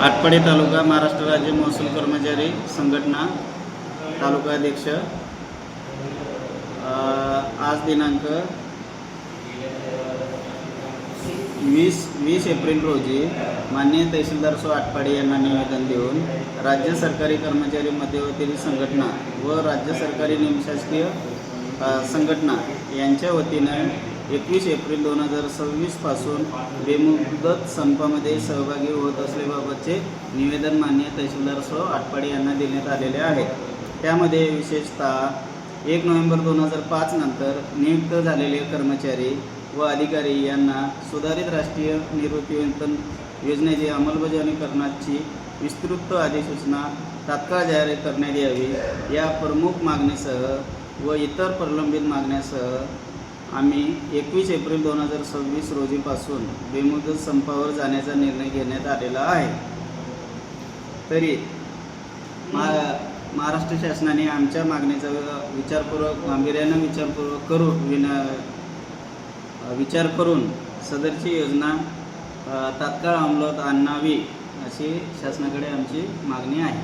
आटपाडी तालुका महाराष्ट्र राज्य महसूल कर्मचारी संघटना तालुका अध्यक्ष। आज दिनांक 20 एप्रिल रोजी माननीय तहसीलदार सो आटपाडी यांना निवेदन देऊन राज्य सरकारी कर्मचारी मध्यवर्ती संघटना व राज्य सरकारी निमशासकीय संघटना यांच्या वतीने 21 एप्रिल 2026 पासून बेमुदत संपामध्ये सहभागी होत असल्याबाबतचे निवेदन माननीय तहसीलदार सो आटपाडी यांना देण्यात आलेले आहे। त्यामध्ये विशेषतः 1 नोव्हेंबर 2005 नंतर नियुक्त झालेले कर्मचारी व अधिकारी यांना सुधारित राष्ट्रीय निवृत्तीवेतन योजनेची अंमलबजावणी करण्याची विस्तृत अधिसूचना तात्काळ जारी करण्यात यावी या प्रमुख मागणीसह व इतर प्रलंबित मागण्यासह आम्ही 21 एप्रिल 2026 रोजीपासून बेमुदत संपावर जाण्याचा निर्णय घेण्यात आलेला आहे। तरी महाराष्ट्र शासनाने आमच्या मागणीचा गांभीर्याने विचार करून सदरची योजना तात्काळ अंमलात आणावी अशी शासनाकडे आमची मागणी आहे।